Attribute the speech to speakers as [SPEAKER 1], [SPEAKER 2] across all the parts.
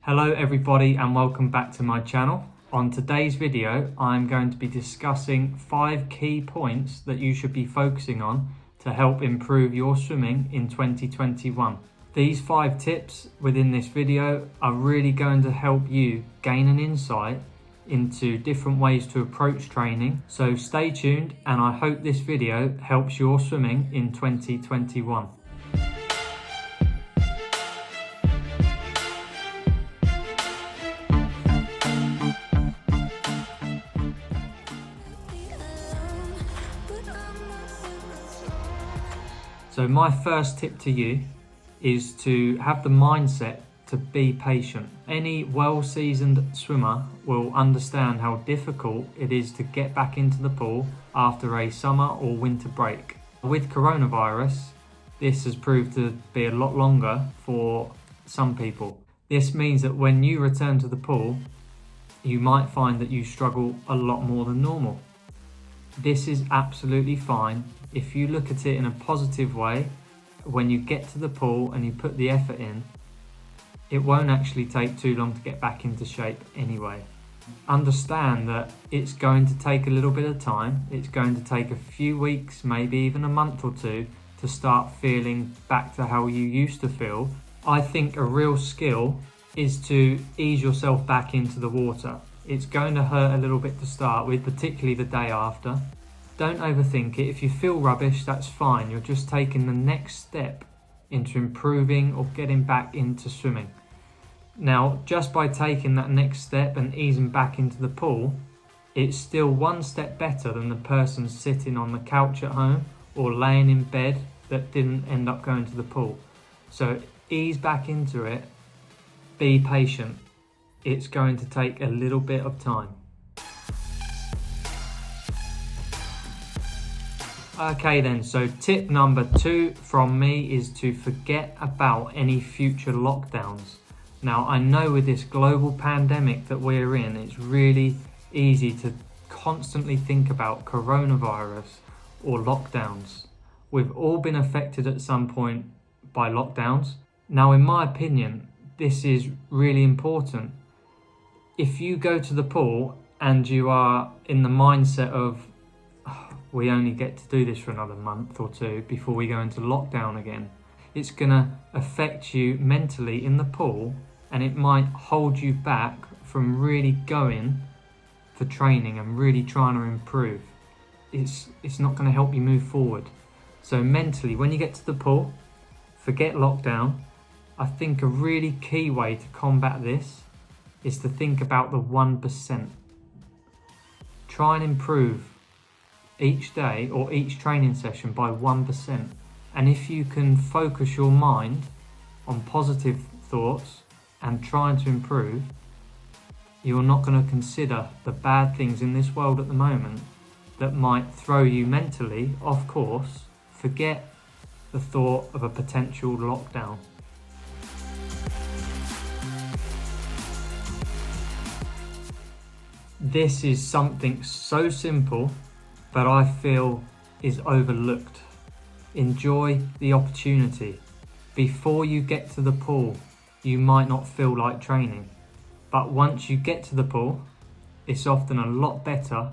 [SPEAKER 1] Hello everybody and welcome back to my channel. On today's video, I'm going to be discussing 5 key points that you should be focusing on to help improve your swimming in 2021. These 5 tips within this video are really going to help you gain an insight into different ways to approach training. So stay tuned and I hope this video helps your swimming in 2021. So my first tip to you is to have the mindset to be patient. Any well-seasoned swimmer will understand how difficult it is to get back into the pool after a summer or winter break. With coronavirus, this has proved to be a lot longer for some people. This means that when you return to the pool, you might find that you struggle a lot more than normal. This is absolutely fine. If you look at it in a positive way, when you get to the pool and you put the effort in, it won't actually take too long to get back into shape anyway. Understand that it's going to take a little bit of time. It's going to take a few weeks, maybe even a month or two, to start feeling back to how you used to feel. I think a real skill is to ease yourself back into the water. It's going to hurt a little bit to start with, particularly the day after. Don't overthink it. If you feel rubbish, that's fine. You're just taking the next step into improving or getting back into swimming. Now, just by taking that next step and easing back into the pool, it's still one step better than the person sitting on the couch at home or laying in bed that didn't end up going to the pool. So ease back into it. Be patient. It's going to take a little bit of time. Okay then, so tip number 2 from me is to forget about any future lockdowns. Now, I know with this global pandemic that we're in, it's really easy to constantly think about coronavirus or lockdowns. We've all been affected at some point by lockdowns. Now, in my opinion, this is really important. If you go to the pool and you are in the mindset of, we only get to do this for another month or two before we go into lockdown again, it's going to affect you mentally in the pool and it might hold you back from really going for training and really trying to improve. It's not going to help you move forward. So mentally, when you get to the pool, forget lockdown. I think a really key way to combat this is to think about the 1%. Try and improve each day or each training session by 1%. And if you can focus your mind on positive thoughts and trying to improve, you're not going to consider the bad things in this world at the moment that might throw you mentally off course. Forget the thought of a potential lockdown. This is something so simple, but I feel is overlooked. Enjoy the opportunity. Before you get to the pool, you might not feel like training, but once you get to the pool, it's often a lot better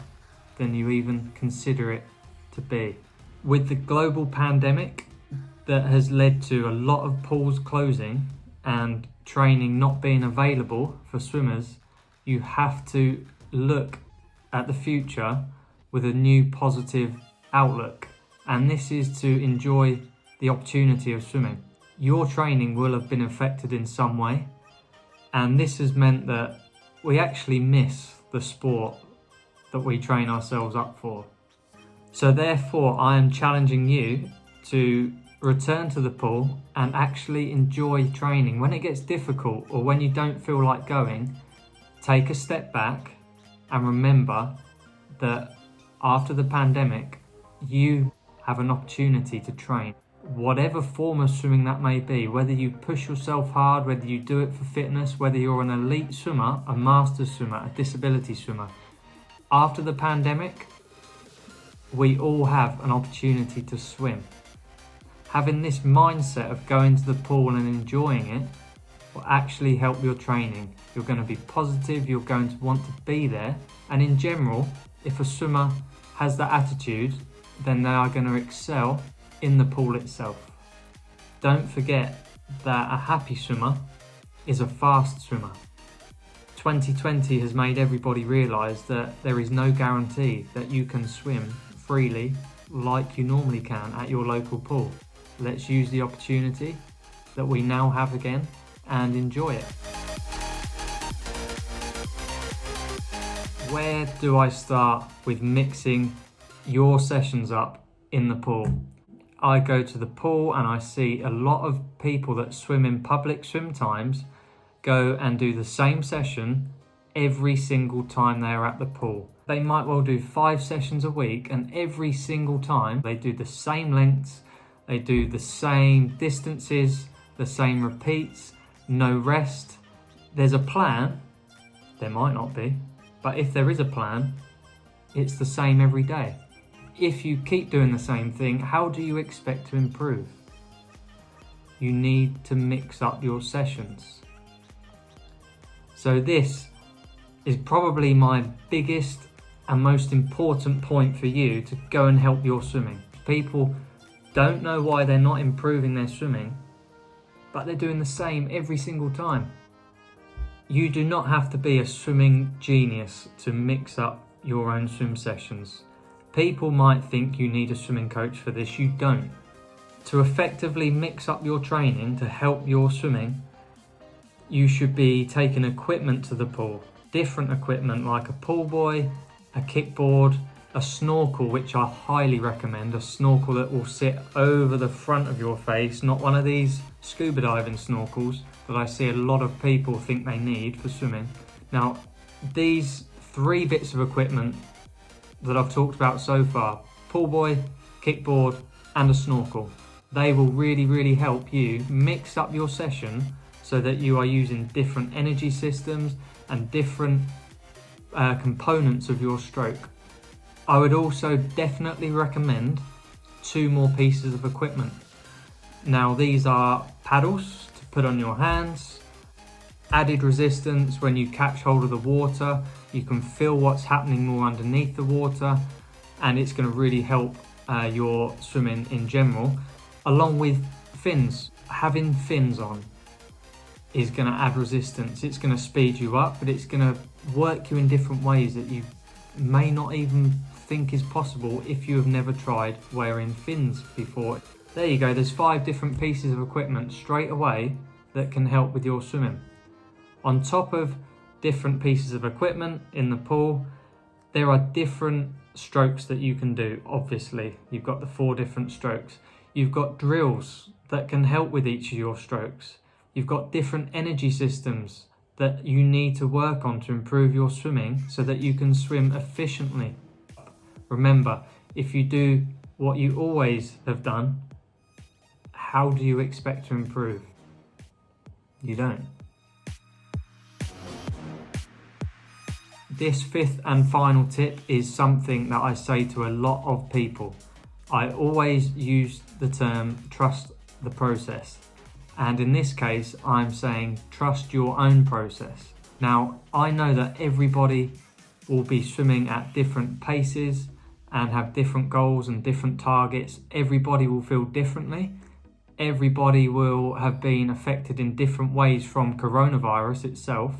[SPEAKER 1] than you even consider it to be. With the global pandemic that has led to a lot of pools closing and training not being available for swimmers, you have to look at the future with a new positive outlook, and this is to enjoy the opportunity of swimming. Your training will have been affected in some way, and this has meant that we actually miss the sport that we train ourselves up for. So therefore, I am challenging you to return to the pool and actually enjoy training. When it gets difficult or when you don't feel like going, take a step back and remember that after the pandemic, you have an opportunity to train. Whatever form of swimming that may be, whether you push yourself hard, whether you do it for fitness, whether you're an elite swimmer, a master swimmer, a disability swimmer. After the pandemic, we all have an opportunity to swim. Having this mindset of going to the pool and enjoying it will actually help your training. You're going to be positive, you're going to want to be there. And in general, if a swimmer has that attitude, then they are going to excel in the pool itself. Don't forget that a happy swimmer is a fast swimmer. 2020 has made everybody realise that there is no guarantee that you can swim freely like you normally can at your local pool. Let's use the opportunity that we now have again and enjoy it. Where do I start with mixing your sessions up in the pool? I go to the pool and I see a lot of people that swim in public swim times go and do the same session every single time they are at the pool. They might well do 5 sessions a week, and every single time they do the same lengths, they do the same distances, the same repeats, no rest. There's a plan, there might not be, but if there is a plan, it's the same every day. If you keep doing the same thing, how do you expect to improve? You need to mix up your sessions. So this is probably my biggest and most important point for you to go and help your swimming. People don't know why they're not improving their swimming, but they're doing the same every single time. You do not have to be a swimming genius to mix up your own swim sessions. People might think you need a swimming coach for this, you don't. To effectively mix up your training to help your swimming, you should be taking equipment to the pool. Different equipment like a pool buoy, a kickboard, a snorkel, which I highly recommend, a snorkel that will sit over the front of your face, not one of these scuba diving snorkels that I see a lot of people think they need for swimming. Now, these 3 bits of equipment that I've talked about so far, pool buoy, kickboard, and a snorkel, they will really help you mix up your session so that you are using different energy systems and different components of your stroke. I would also definitely recommend 2 more pieces of equipment. Now, these are paddles to put on your hands, added resistance when you catch hold of the water. You can feel what's happening more underneath the water, and it's going to really help your swimming in general. Along with fins, having fins on is going to add resistance. It's going to speed you up, but it's going to work you in different ways that you may not even think is possible if you have never tried wearing fins before. There you go, there's 5 different pieces of equipment straight away that can help with your swimming. On top of different pieces of equipment in the pool, there are different strokes that you can do. Obviously, you've got the 4 different strokes. You've got drills that can help with each of your strokes. You've got different energy systems that you need to work on to improve your swimming so that you can swim efficiently. Remember, if you do what you always have done, how do you expect to improve? You don't. This 5th and final tip is something that I say to a lot of people. I always use the term trust the process. And in this case, I'm saying trust your own process. Now, I know that everybody will be swimming at different paces and have different goals and different targets. Everybody will feel differently. Everybody will have been affected in different ways from coronavirus itself.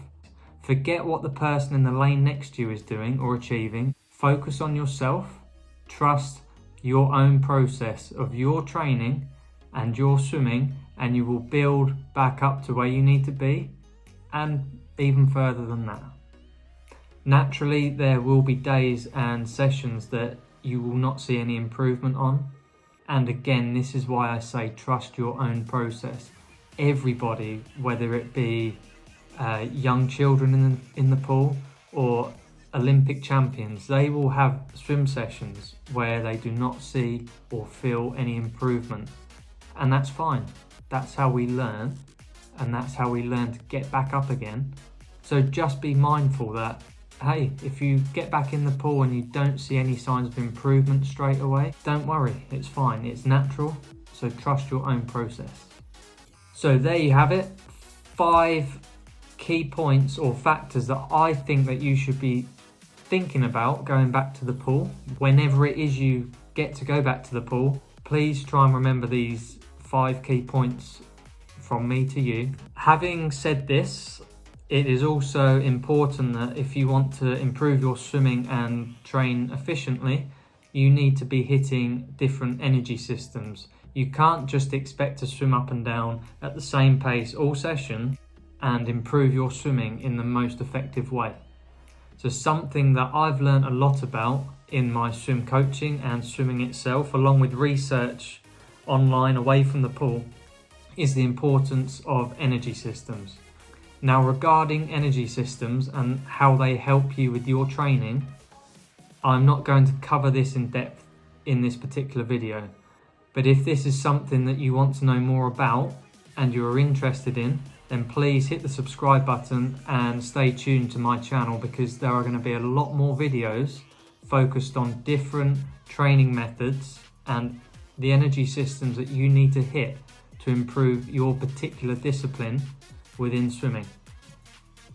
[SPEAKER 1] Forget what the person in the lane next to you is doing or achieving. Focus on yourself. Trust your own process of your training and your swimming, and you will build back up to where you need to be and even further than that. Naturally, there will be days and sessions that you will not see any improvement on. And again, this is why I say trust your own process. Everybody, whether it be young children in the pool or Olympic champions, they will have swim sessions where they do not see or feel any improvement. And that's fine. That's how we learn, and that's how we learn to get back up again. So just be mindful that, hey, if you get back in the pool and you don't see any signs of improvement straight away, don't worry, it's fine, it's natural. So trust your own process. So there you have it. 5 key points or factors that I think that you should be thinking about going back to the pool. Whenever it is you get to go back to the pool, please try and remember these 5 key points from me to you. Having said this, it is also important that if you want to improve your swimming and train efficiently, you need to be hitting different energy systems. You can't just expect to swim up and down at the same pace all session and improve your swimming in the most effective way. So something that I've learned a lot about in my swim coaching and swimming itself, along with research online away from the pool, is the importance of energy systems. Now, regarding energy systems and how they help you with your training, I'm not going to cover this in depth in this particular video. But if this is something that you want to know more about and you're interested in, then please hit the subscribe button and stay tuned to my channel, because there are going to be a lot more videos focused on different training methods and the energy systems that you need to hit to improve your particular discipline within swimming.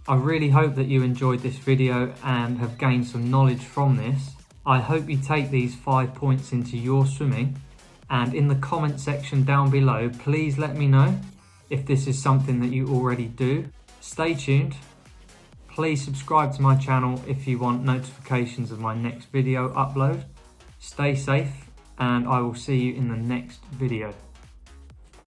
[SPEAKER 1] I really hope that you enjoyed this video and have gained some knowledge from this. I hope you take these 5 points into your swimming, and in the comment section down below, please let me know if this is something that you already do. Stay tuned. Please subscribe to my channel if you want notifications of my next video upload. Stay safe, and I will see you in the next video.